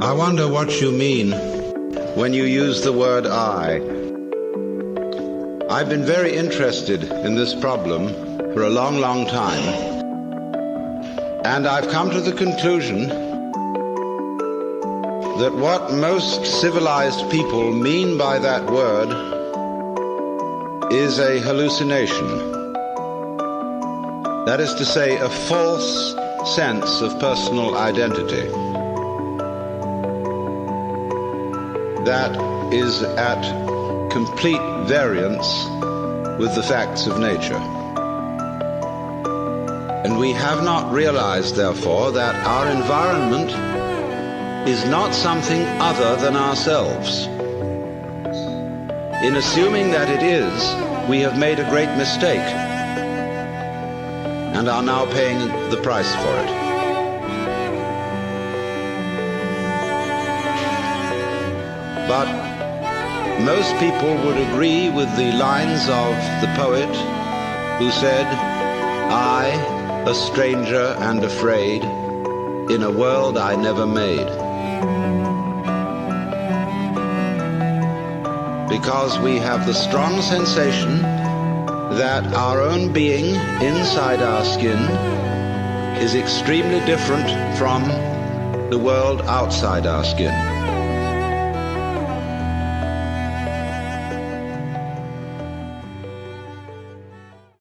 I wonder what you mean when you use the word I. I've been very interested in this problem for a long, long time, and I've come to the conclusion that what most civilized people mean by that word is a hallucination. That is to say, a false sense of personal identity that is at complete variance with the facts of nature. And we have not realized, therefore, that our environment is not something other than ourselves. In assuming that it is, we have made a great mistake and are now paying the price for it. But most people would agree with the lines of the poet who said, "I, a stranger and afraid, in a world I never made." Because we have the strong sensation that our own being inside our skin is extremely different from the world outside our skin.